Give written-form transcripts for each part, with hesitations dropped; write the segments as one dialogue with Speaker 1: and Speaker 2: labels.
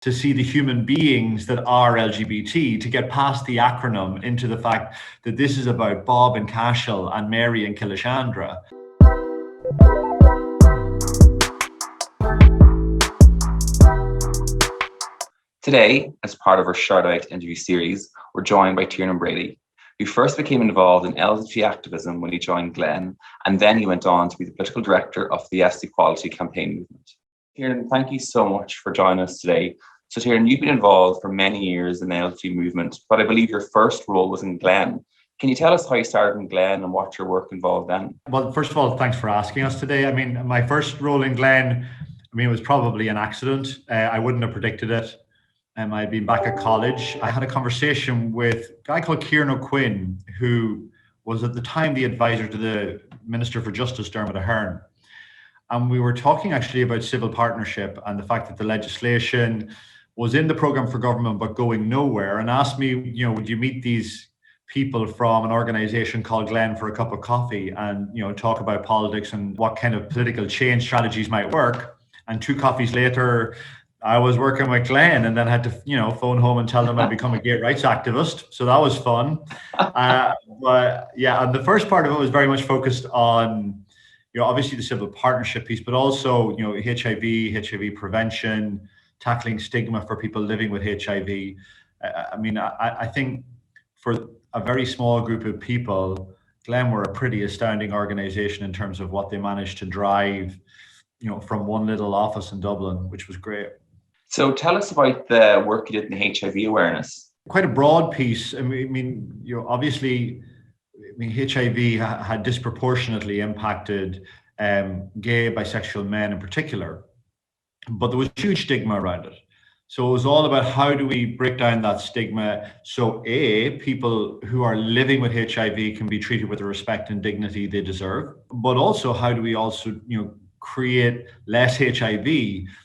Speaker 1: to see the human beings that are LGBT, to get past the acronym into the fact that this is about Bob and Cashel and Mary and Kilishandra.
Speaker 2: Today, as part of our ShoutOut interview series, we're joined by Tiernan Brady, who first became involved in LGBT activism when he joined GLEN, and then he went on to be the political director of the Yes Equality campaign movement. Tiernan, thank you so much for joining us today. So Tiernan, you've been involved for many years in the LGBT movement, but I believe your first role was in GLEN. Can you tell us how you started in GLEN and what your work involved then?
Speaker 1: Well, first of all, thanks for asking us today. I mean, my first role in GLEN, it was probably an accident. I wouldn't have predicted it. I'd been back at college. I had a conversation with a guy called Kieran O'Quinn, who was at the time the advisor to the Minister for Justice, Dermot Ahern. And we were talking actually about civil partnership and the fact that the legislation was in the programme for government but going nowhere, and asked me, would you meet these people from an organisation called GLEN for a cup of coffee and, talk about politics and what kind of political change strategies might work. And 2 coffees later, I was working with GLEN, and then had to, phone home and tell them I'd become a gay rights activist. So that was fun. But yeah, and the first part of it was very much focused on, obviously the civil partnership piece, but also, HIV prevention, tackling stigma for people living with HIV. I think for a very small group of people, GLEN were a pretty astounding organization in terms of what they managed to drive, from one little office in Dublin, which was great.
Speaker 2: So tell us about the work you did in HIV awareness.
Speaker 1: Quite a broad piece. Obviously, HIV had disproportionately impacted gay, bisexual men in particular, but there was huge stigma around it. So it was all about how do we break down that stigma so people who are living with HIV can be treated with the respect and dignity they deserve, but also how do we also, create less HIV.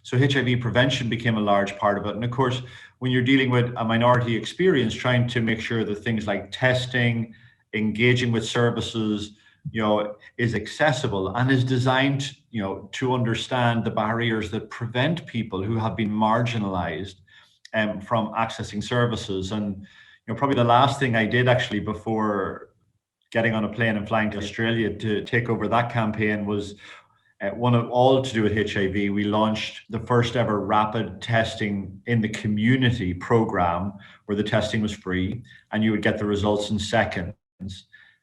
Speaker 1: So HIV prevention became a large part of it. And of course, when you're dealing with a minority experience, trying to make sure that things like testing, engaging with services, is accessible and is designed, to understand the barriers that prevent people who have been marginalized from accessing services. And, probably the last thing I did actually before getting on a plane and flying to Australia to take over that campaign was all to do with HIV. We launched the first ever rapid testing in the community program where the testing was free and you would get the results in seconds.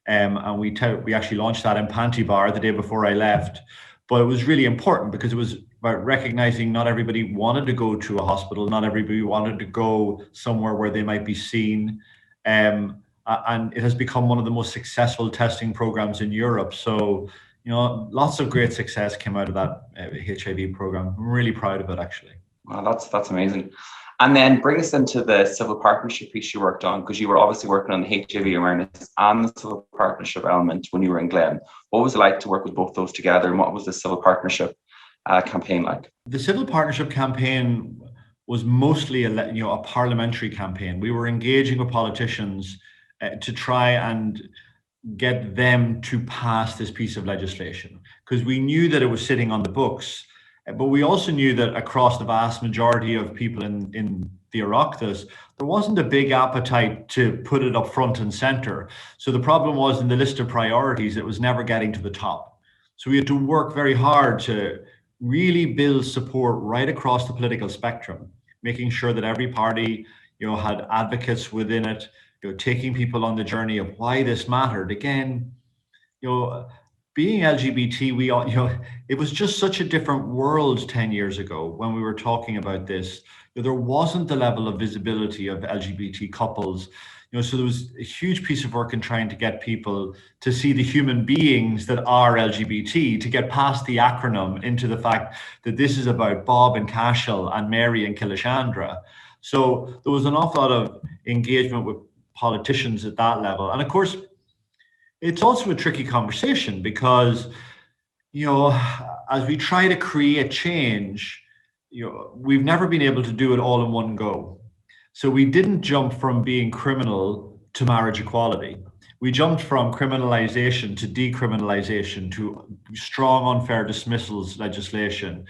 Speaker 1: And we actually launched that in Panty Bar the day before I left. But it was really important because it was about recognizing not everybody wanted to go to a hospital, not everybody wanted to go somewhere where they might be seen. And it has become one of the most successful testing programs in Europe. So, lots of great success came out of that HIV program. I'm really proud of it, actually.
Speaker 2: Wow, that's amazing. And then bring us into the civil partnership piece you worked on, because you were obviously working on the HIV awareness and the civil partnership element when you were in GLEN. What was it like to work with both those together, and what was the civil partnership campaign like?
Speaker 1: The civil partnership campaign was mostly a parliamentary campaign. We were engaging with politicians to try and get them to pass this piece of legislation, because we knew that it was sitting on the books, but we also knew that across the vast majority of people in the Oireachtas, there wasn't a big appetite to put it up front and center. So the problem was in the list of priorities, it was never getting to the top. So we had to work very hard to really build support right across the political spectrum, making sure that every party, had advocates within it, taking people on the journey of why this mattered. Again, being LGBT, it was just such a different world 10 years ago when we were talking about this. There wasn't the level of visibility of LGBT couples. So there was a huge piece of work in trying to get people to see the human beings that are LGBT, to get past the acronym into the fact that this is about Bob and Cashel and Mary and Kilishandra. So there was an awful lot of engagement with politicians at that level. And of course, it's also a tricky conversation because, as we try to create change, we've never been able to do it all in one go. So we didn't jump from being criminal to marriage equality. We jumped from criminalization to decriminalization to strong unfair dismissals legislation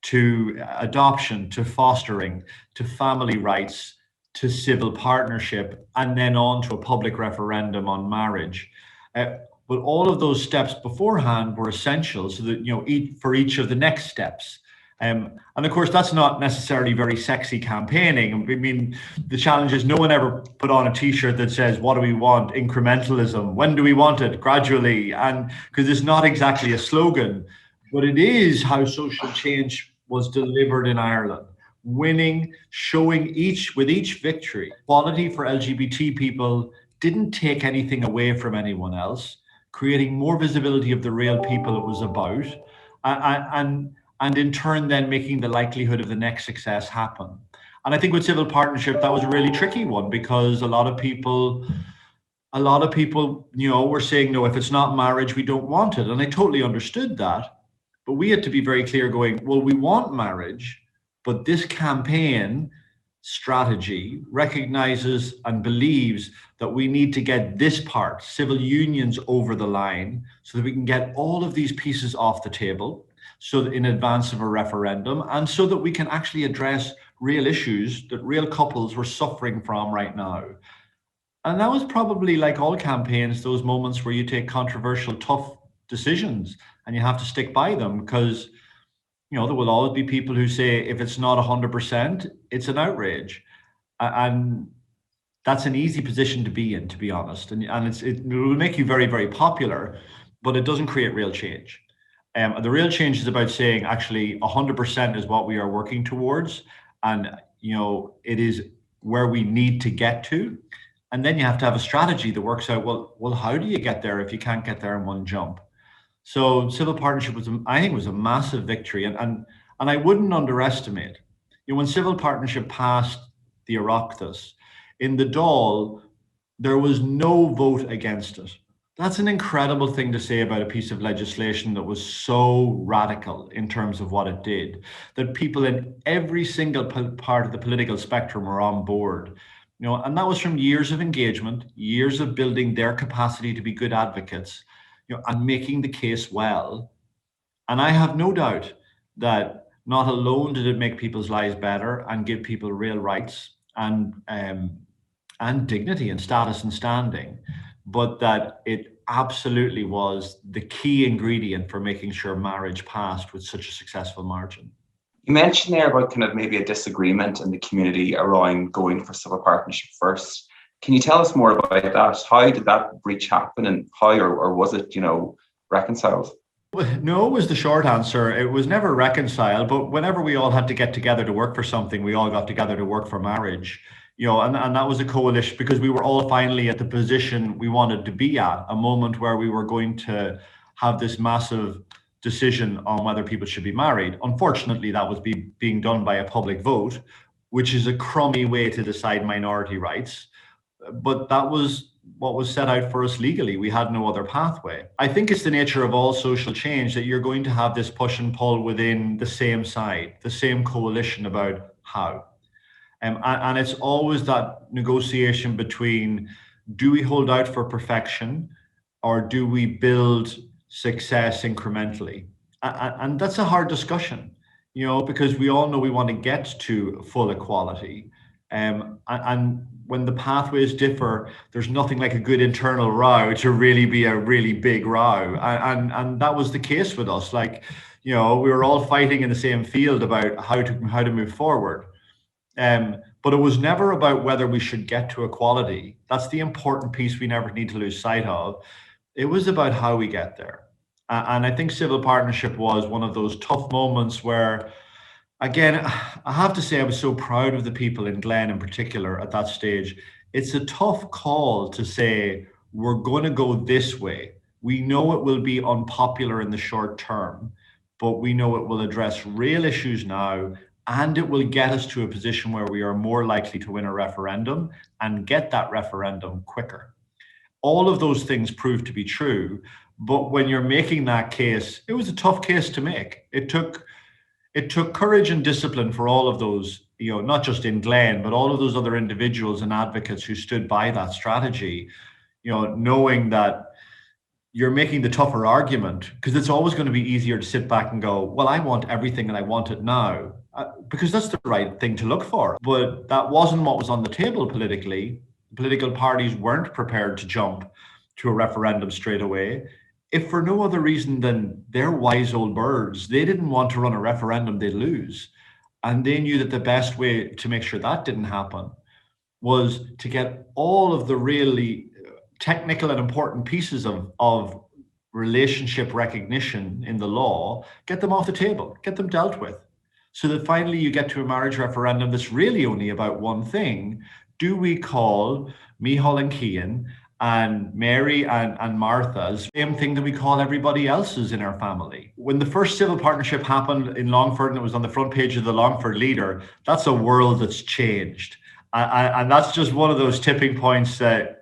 Speaker 1: to adoption, to fostering, to family rights, to civil partnership, and then on to a public referendum on marriage. But all of those steps beforehand were essential so that, for each of the next steps. And of course, that's not necessarily very sexy campaigning. I mean, the challenge is no one ever put on a t-shirt that says, what do we want? Incrementalism. When do we want it? Gradually. And because it's not exactly a slogan, but it is how social change was delivered in Ireland. Winning, showing with each victory, equality for LGBT people didn't take anything away from anyone else, creating more visibility of the real people it was about, and in turn then making the likelihood of the next success happen. And I think with civil partnership, that was a really tricky one, because a lot of people, were saying, no, if it's not marriage, we don't want it. And I totally understood that. But we had to be very clear going, well, we want marriage, but this campaign strategy recognizes and believes that we need to get this part, civil unions, over the line so that we can get all of these pieces off the table, so that in advance of a referendum, and so that we can actually address real issues that real couples were suffering from right now. And that was probably, like all campaigns, those moments where you take controversial, tough decisions and you have to stick by them, because there will always be people who say, if it's not 100%, it's an outrage. And that's an easy position to be in, to be honest. And it will make you very, very popular, but it doesn't create real change. The real change is about saying, actually, 100% is what we are working towards. And, it is where we need to get to. And then you have to have a strategy that works out, well, how do you get there if you can't get there in one jump? So civil partnership was a massive victory. And I wouldn't underestimate, when civil partnership passed the Oireachtas, in the Dáil, there was no vote against it. That's an incredible thing to say about a piece of legislation that was so radical in terms of what it did, that people in every single part of the political spectrum were on board. And that was from years of engagement, years of building their capacity to be good advocates, and making the case well. And I have no doubt that not alone did it make people's lives better and give people real rights and dignity and status and standing, but that it absolutely was the key ingredient for making sure marriage passed with such a successful margin.
Speaker 2: You mentioned there about kind of maybe a disagreement in the community around going for civil partnership first. Can you tell us more about that? How did that breach happen, and how or was it, reconciled?
Speaker 1: No was the short answer. It was never reconciled, but whenever we all had to get together to work for something, we all got together to work for marriage. And that was a coalition, because we were all finally at the position we wanted to be at, a moment where we were going to have this massive decision on whether people should be married. Unfortunately, that was being done by a public vote, which is a crummy way to decide minority rights. But that was what was set out for us legally. We had no other pathway. I think it's the nature of all social change that you're going to have this push and pull within the same side, the same coalition about how. And it's always that negotiation between, do we hold out for perfection, or do we build success incrementally? And that's a hard discussion, because we all know we want to get to full equality. And when the pathways differ, there's nothing like a good internal row to really be a really big row. And that was the case with us. Like, we were all fighting in the same field about how to move forward. But it was never about whether we should get to equality. That's the important piece we never need to lose sight of. It was about how we get there. And I think civil partnership was one of those tough moments where, again, I have to say I was so proud of the people in GLEN in particular at that stage. It's a tough call to say, we're going to go this way. We know it will be unpopular in the short term, but we know it will address real issues now, and it will get us to a position where we are more likely to win a referendum and get that referendum quicker. All of those things proved to be true, but when you're making that case, it was a tough case to make. It took courage and discipline for all of those, not just in GLEN, but all of those other individuals and advocates who stood by that strategy, knowing that, you're making the tougher argument, because it's always going to be easier to sit back and go, well, I want everything and I want it now, because that's the right thing to look for. But that wasn't what was on the table politically. Political parties weren't prepared to jump to a referendum straight away. If for no other reason than they're wise old birds, they didn't want to run a referendum they'd lose. And they knew that the best way to make sure that didn't happen was to get all of the really technical and important pieces of relationship recognition in the law, get them off the table, get them dealt with. So that finally you get to a marriage referendum that's really only about one thing. Do we call Micheál and Cian and Mary and Martha's the same thing that we call everybody else's in our family? When the first civil partnership happened in Longford and it was on the front page of the Longford Leader, that's a world that's changed. And that's just one of those tipping points that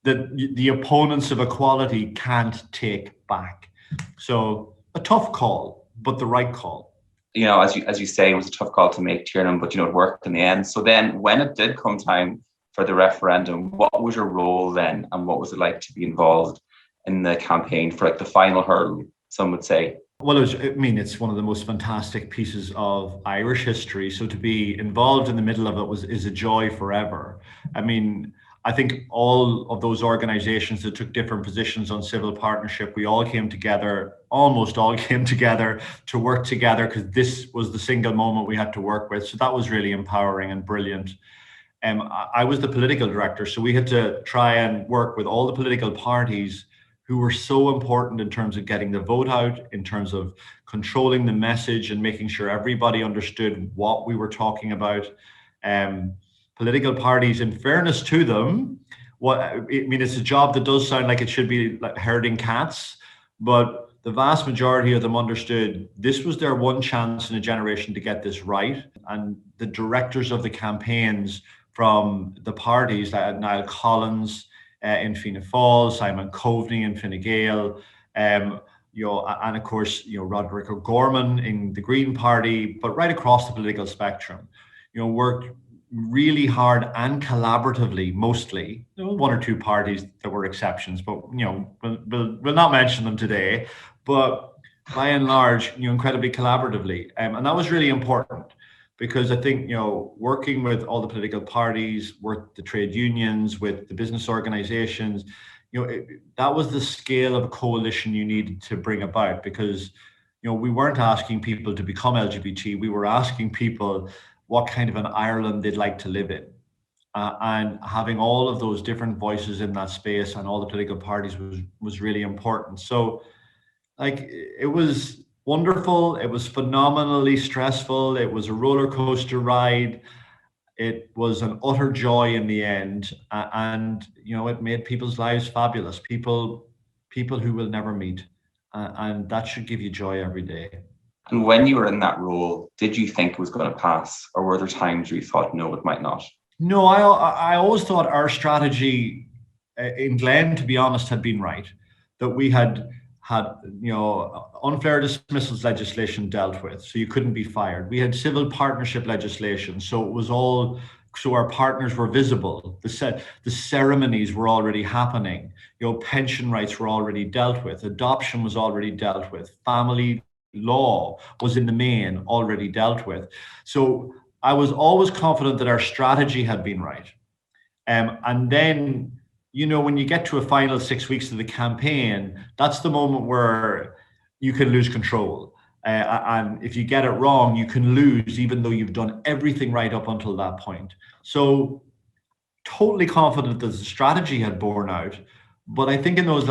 Speaker 1: the opponents of equality can't take back. So a tough call, but the right call.
Speaker 2: As you say, it was a tough call to make, Tiernan, but it worked in the end. So then when it did come time for the referendum, what was your role then, and what was it like to be involved in the campaign for the final hurdle, some would say?
Speaker 1: Well, it's one of the most fantastic pieces of Irish history. So to be involved in the middle of it is a joy forever. I think all of those organizations that took different positions on civil partnership, we all came together, almost all came together to work together, because this was the single moment we had to work with. So that was really empowering and brilliant. I was the political director, so we had to try and work with all the political parties who were so important in terms of getting the vote out, in terms of controlling the message and making sure everybody understood what we were talking about. Political parties, in fairness to them, it's a job that does sound like it should be like herding cats, but the vast majority of them understood this was their one chance in a generation to get this right. And the directors of the campaigns from the parties, like Niall Collins in Fianna Fáil, Simon Coveney in Fine Gael, and of course, Roderick O'Gorman in the Green Party, but right across the political spectrum, worked really hard and collaboratively, mostly. There were one or two parties that were exceptions, but we'll not mention them today. But by and large, incredibly collaboratively, and that was really important, because I think working with all the political parties, with the trade unions, with the business organizations, that was the scale of a coalition you needed to bring about, because we weren't asking people to become LGBT. We were asking people what kind of an Ireland they'd like to live in. And having all of those different voices in that space and all the political parties was really important. So it was wonderful. It was phenomenally stressful. It was a roller coaster ride. It was an utter joy in the end. And it made people's lives fabulous. People who will never meet. And that should give you joy every day.
Speaker 2: And when you were in that role, did you think it was going to pass, or were there times where you thought, no, it might not?
Speaker 1: No, I always thought our strategy in GLEN, to be honest, had been right. That we had unfair dismissals legislation dealt with, so you couldn't be fired. We had civil partnership legislation, so it was all, so our partners were visible. The ceremonies were already happening. Pension rights were already dealt with. Adoption was already dealt with. Family law was in the main already dealt with. So I was always confident that our strategy had been right. And then, when you get to a final 6 weeks of the campaign, that's the moment where you can lose control. And if you get it wrong, you can lose, even though you've done everything right up until that point. So totally confident that the strategy had borne out. But I think in those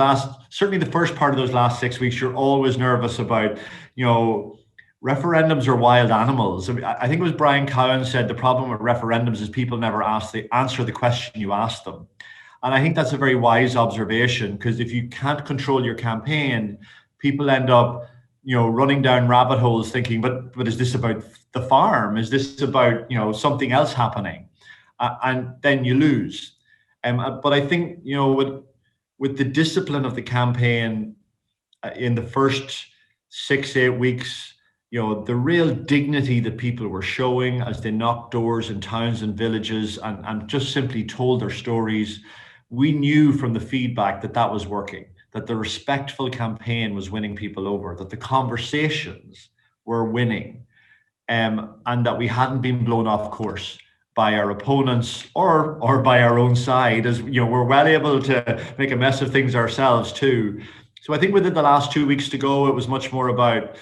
Speaker 1: certainly the first part of those last 6 weeks, you're always nervous about, referendums are wild animals. I think it was Brian Cowan said the problem with referendums is people never answer the question you ask them. And I think that's a very wise observation, because if you can't control your campaign, people end up, running down rabbit holes thinking, but is this about the farm? Is this about, something else happening? And then you lose. But I think, with the discipline of the campaign in the first 6-8 weeks, the real dignity that people were showing as they knocked doors in towns and villages and just simply told their stories, we knew from the feedback that was working, that the respectful campaign was winning people over, that the conversations were winning, and that we hadn't been blown off course by our opponents or by our own side, as you know, we're well able to make a mess of things ourselves too. So I think within the last 2 weeks to go, it was much more about,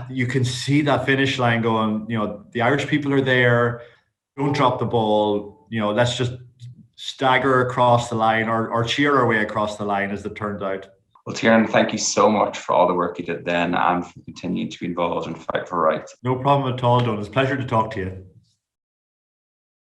Speaker 1: you can see that finish line going, you know, the Irish people are there, don't drop the ball, you know, let's just stagger across the line or cheer our way across the line, as it turned out.
Speaker 2: Well, Tiernan, thank you so much for all the work you did then and for continuing to be involved in Fight for Rights.
Speaker 1: No problem at all, Don. It's a pleasure to talk to you.